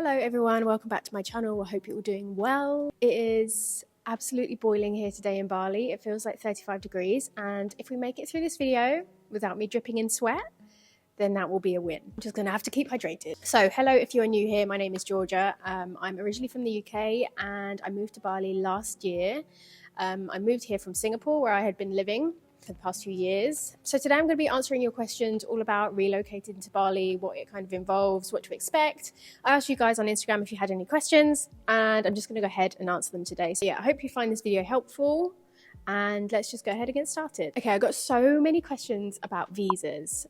Hello everyone, welcome back to my channel. I hope you're all doing well. It is absolutely boiling here today in Bali. It feels like 35 degrees, and if we make it through this video without me dripping in sweat, then that will be a win. I'm just gonna have to keep hydrated. So hello, if you are new here, my name is Georgia. I'm originally from the UK and I moved to Bali last year. I moved here from Singapore where I had been living for the past few years. So today I'm going to be answering your questions all about relocating to Bali, what it kind of involves, what to expect. I asked you guys on Instagram if you had any questions, and I'm just going to go ahead and answer them today. So yeah, I hope you find this video helpful, and let's just go ahead and get started. Okay, I got so many questions about visas.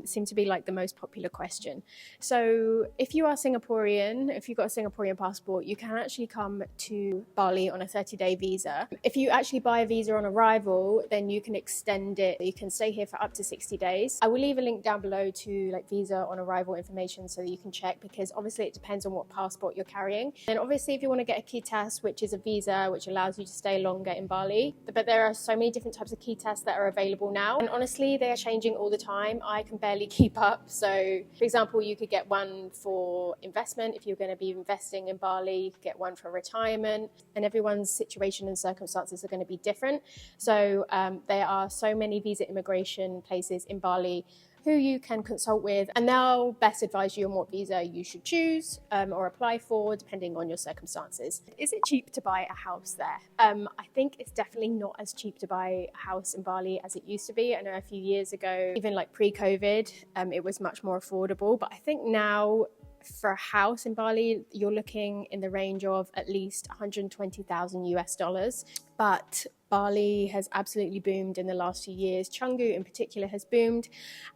Seem to be like the most popular question. So if you are Singaporean, if you've got a Singaporean passport, you can actually come to Bali on a 30-day visa. If you actually buy a visa on arrival, then you can extend it. You can stay here for up to 60 days. I will leave a link down below to like visa on arrival information so that you can check, because obviously it depends on what passport you're carrying. And obviously if you want to get a kitas, which is a visa which allows you to stay longer in Bali, but there are so many different types of kitas that are available now, and honestly they are changing all the time. I can barely keep up. So for example, you could get one for investment if you're going to be investing in Bali, you could get one for retirement, and everyone's situation and circumstances are going to be different. So there are so many visa immigration places in Bali who you can consult with, and they'll best advise you on what visa you should choose or apply for depending on your circumstances. Is it cheap to buy a house there? I think it's definitely not as cheap to buy a house in Bali as it used to be. I know a few years ago, even like pre-COVID, it was much more affordable, but I think now for a house in Bali, you're looking in the range of at least 120,000 US dollars. But Bali has absolutely boomed in the last few years. Canggu in particular has boomed,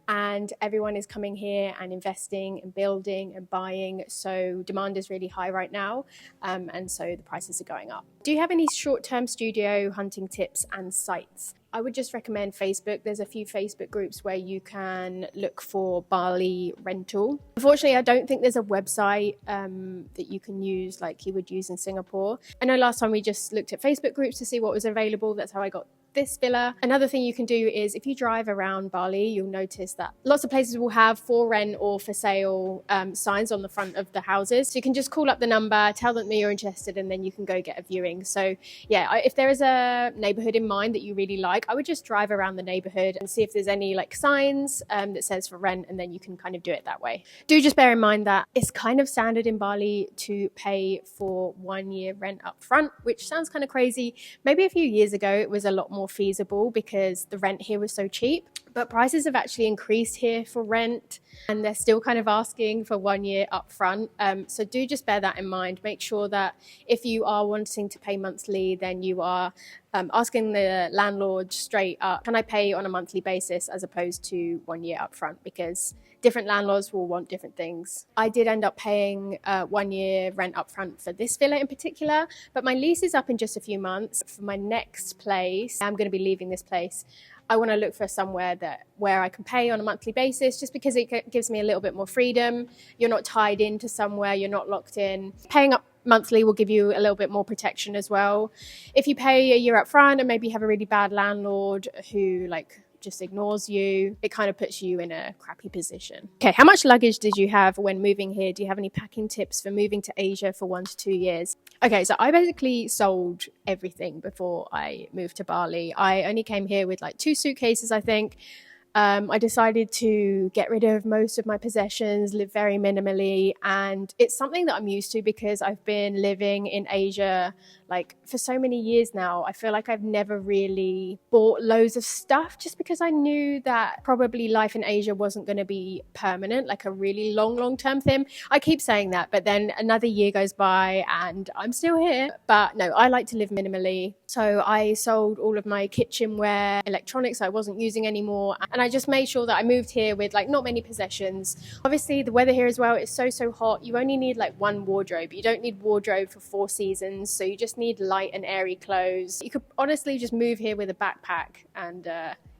and everyone is coming here and investing and building and buying. So demand is really high right now, and so the prices are going up. Do you have any short-term studio hunting tips and sites? I would just recommend Facebook. There's a few Facebook groups where you can look for Bali rental. Unfortunately, I don't think there's a website that you can use like you would use in Singapore. I know last time we just looked at Facebook groups to see what was available. That's how I got this villa. Another thing you can do is if you drive around Bali, you'll notice that lots of places will have for rent or for sale signs on the front of the houses. So you can just call up the number, tell them that you're interested, and then you can go get a viewing. So yeah, if there is a neighborhood in mind that you really like, I would just drive around the neighborhood and see if there's any like signs that says for rent, and then you can kind of do it that way. Do just bear in mind that it's kind of standard in Bali to pay for 1 year rent up front, which sounds kind of crazy. Maybe a few years ago it was a lot more feasible because the rent here was so cheap, but prices have actually increased here for rent, and they're still kind of asking for 1 year up front. So do just bear that in mind. Make sure that if you are wanting to pay monthly, then you are asking the landlord straight up, can I pay on a monthly basis as opposed to 1 year up front, because different landlords will want different things. I did end up paying 1 year rent up front for this villa in particular, but my lease is up in just a few months. For my next place, I'm going to be leaving this place. I want to look for somewhere where I can pay on a monthly basis, just because it gives me a little bit more freedom. You're not tied into somewhere, you're not locked in. Paying up monthly will give you a little bit more protection as well. If you pay a year up front and maybe have a really bad landlord who like just ignores you, it kind of puts you in a crappy position. Okay, how much luggage did you have when moving here? Do you have any packing tips for moving to Asia for 1 to 2 years? Okay, so I basically sold everything before I moved to Bali. I only came here with like 2 suitcases, I think. I decided to get rid of most of my possessions, live very minimally, and it's something that I'm used to because I've been living in Asia like for so many years now. I feel like I've never really bought loads of stuff, just because I knew that probably life in Asia wasn't going to be permanent, like a really long-term thing. I keep saying that, but then another year goes by and I'm still here. But no, I like to live minimally. So I sold all of my kitchenware, electronics I wasn't using anymore, and I just made sure that I moved here with like not many possessions. Obviously the weather here as well is so hot. You only need like 1 wardrobe. You don't need wardrobe for 4 seasons, so you just need light and airy clothes. You could honestly just move here with a backpack and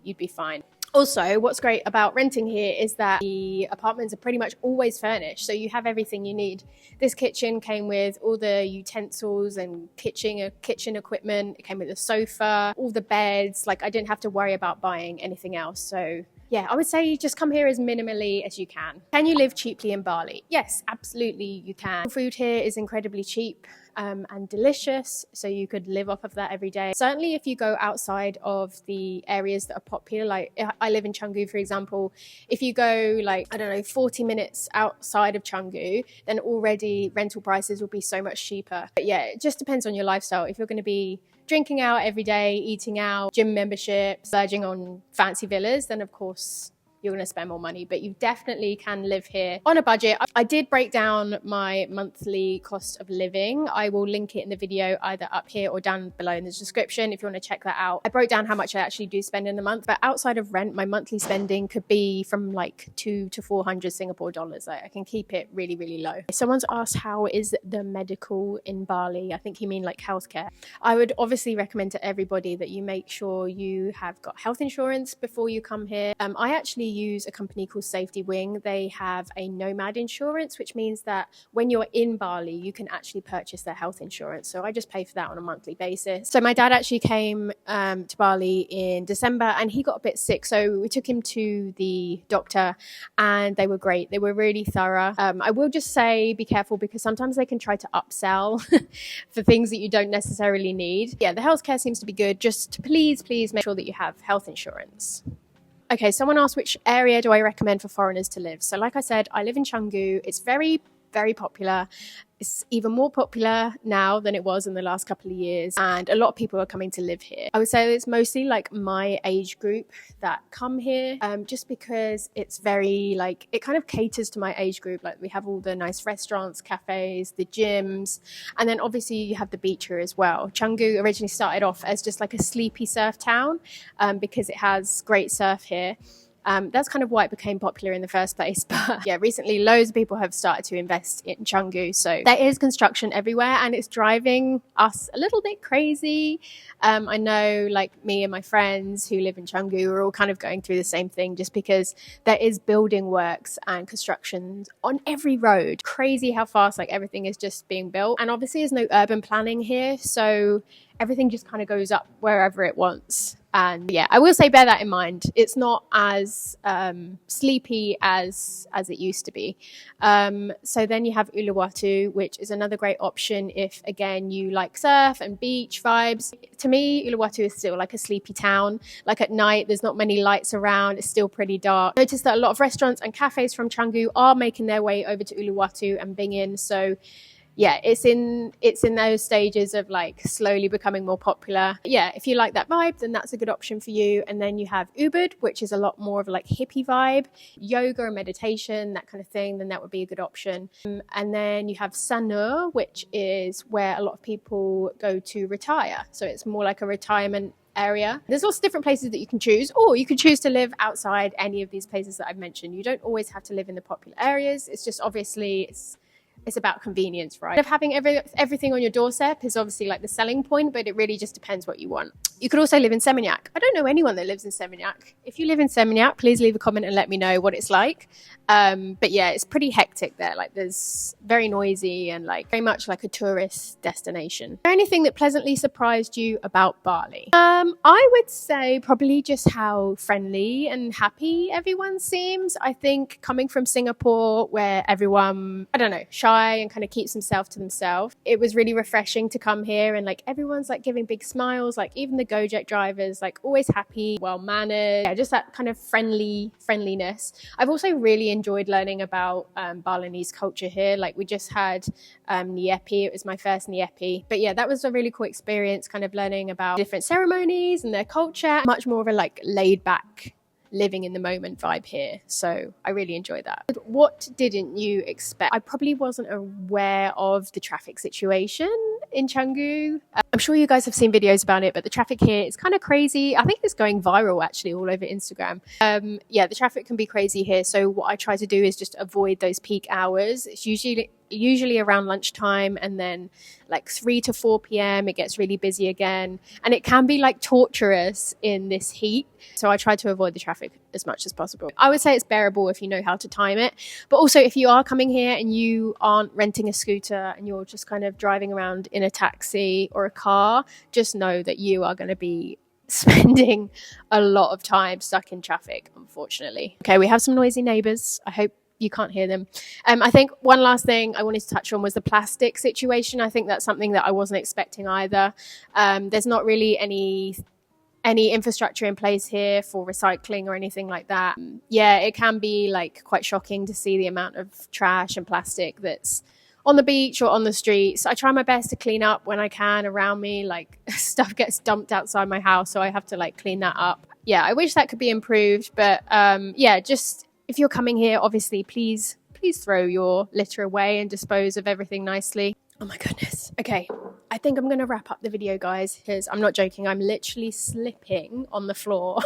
you'd be fine. Also, what's great about renting here is that the apartments are pretty much always furnished, so you have everything you need. This kitchen came with all the utensils and kitchen equipment. It came with a sofa, all the beds. Like, I didn't have to worry about buying anything else. So yeah, I would say just come here as minimally as you can. Can you live cheaply in Bali? Yes, absolutely you can. Food here is incredibly cheap and delicious, so you could live off of that every day. Certainly if you go outside of the areas that are popular, like I live in Canggu, for example, if you go like, I don't know, 40 minutes outside of Canggu, then already rental prices will be so much cheaper. But yeah, it just depends on your lifestyle. If you're going to be drinking out every day, eating out, gym membership, splurging on fancy villas, then of course you're going to spend more money, but you definitely can live here on a budget. I did break down my monthly cost of living. I will link it in the video either up here or down below in the description if you want to check that out. I broke down how much I actually do spend in a month, but outside of rent, my monthly spending could be from like 200 to 400 Singapore dollars. I can keep it really, really low. Someone's asked, how is the medical in Bali? I think you mean like healthcare. I would obviously recommend to everybody that you make sure you have got health insurance before you come here. I actually use a company called Safety Wing. They have a nomad insurance, which means that when you're in Bali, you can actually purchase their health insurance. So I just pay for that on a monthly basis. So my dad actually came to Bali in December and he got a bit sick. So we took him to the doctor and they were great. They were really thorough. I will just say be careful because sometimes they can try to upsell for things that you don't necessarily need. Yeah, the healthcare seems to be good. Just please make sure that you have health insurance. Okay, someone asked which area do I recommend for foreigners to live. So like I said, I live in Canggu. It's very, very popular. It's even more popular now than it was in the last couple of years. And a lot of people are coming to live here. I would say it's mostly like my age group that come here just because it's very like, it kind of caters to my age group. Like we have all the nice restaurants, cafes, the gyms, and then obviously you have the beach here as well. Canggu originally started off as just like a sleepy surf town because it has great surf here. That's kind of why it became popular in the first place. But yeah, recently loads of people have started to invest in Canggu. So there is construction everywhere and it's driving us a little bit crazy. I know like me and my friends who live in Canggu are all kind of going through the same thing just because there is building works and construction on every road. Crazy how fast like everything is just being built. And obviously there's no urban planning here. So everything just kind of goes up wherever it wants. And yeah, I will say bear that in mind. It's not as sleepy as it used to be. So then you have Uluwatu, which is another great option if, again, you like surf and beach vibes. To me, Uluwatu is still like a sleepy town. Like at night, there's not many lights around. It's still pretty dark. Notice that a lot of restaurants and cafes from Canggu are making their way over to Uluwatu and Bingin. So yeah, it's in those stages of like slowly becoming more popular. Yeah, if you like that vibe, then that's a good option for you. And then you have Ubud, which is a lot more of a like hippie vibe, yoga and meditation, that kind of thing. Then that would be a good option. And then you have Sanur, which is where a lot of people go to retire. So it's more like a retirement area. There's lots of different places that you can choose, or you can choose to live outside any of these places that I've mentioned. You don't always have to live in the popular areas. It's just obviously it's about convenience, right? Of having everything on your doorstep is obviously like the selling point, but it really just depends what you want. You could also live in Seminyak. I don't know anyone that lives in Seminyak. If you live in Seminyak, please leave a comment and let me know what it's like. But yeah, it's pretty hectic there. Like there's very noisy and like very much like a tourist destination. Is there anything that pleasantly surprised you about Bali? I would say probably just how friendly and happy everyone seems. I think coming from Singapore where everyone, I don't know, shy and kind of keeps himself to themselves, it was really refreshing to come here and like everyone's like giving big smiles, like even the Gojek drivers, like always happy, well mannered. Yeah, just that kind of friendliness. I've also really enjoyed learning about Balinese culture here. Like we just had Nyepi. It was my first Nyepi, but yeah, that was a really cool experience, kind of learning about different ceremonies and their culture. Much more of a like laid back, living in the moment vibe here. So I really enjoyed that. What didn't you expect? I probably wasn't aware of the traffic situation in Canggu. I'm sure you guys have seen videos about it, but the traffic here is kind of crazy. I think it's going viral actually all over Instagram. Yeah, the traffic can be crazy here. So what I try to do is just avoid those peak hours. It's usually around lunchtime, and then like 3 to 4 p.m. it gets really busy again, and it can be like torturous in this heat. So I try to avoid the traffic as much as possible. I would say it's bearable if you know how to time it, but also if you are coming here and you aren't renting a scooter and you're just kind of driving around in a taxi or a car, just know that you are going to be spending a lot of time stuck in traffic, unfortunately. Okay, we have some noisy neighbours. I hope you can't hear them. I think one last thing I wanted to touch on was the plastic situation. I think that's something that I wasn't expecting either. There's not really any infrastructure in place here for recycling or anything like that. Yeah, it can be like quite shocking to see the amount of trash and plastic that's on the beach or on the streets. I try my best to clean up when I can around me. Like, stuff gets dumped outside my house, so I have to like clean that up. Yeah, I wish that could be improved, but yeah, just if you're coming here, obviously, please throw your litter away and dispose of everything nicely. Oh my goodness. Okay, I think I'm going to wrap up the video, guys, because I'm not joking. I'm literally slipping on the floor.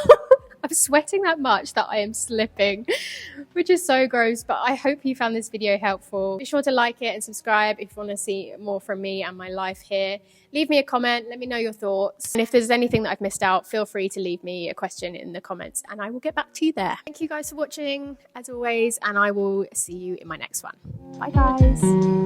I'm sweating that much that I am slipping, which is so gross. But I hope you found this video helpful. Be sure to like it and subscribe if you want to see more from me and my life here. Leave me a comment. Let me know your thoughts. And if there's anything that I've missed out, feel free to leave me a question in the comments and I will get back to you there. Thank you guys for watching, as always, and I will see you in my next one. Bye, guys.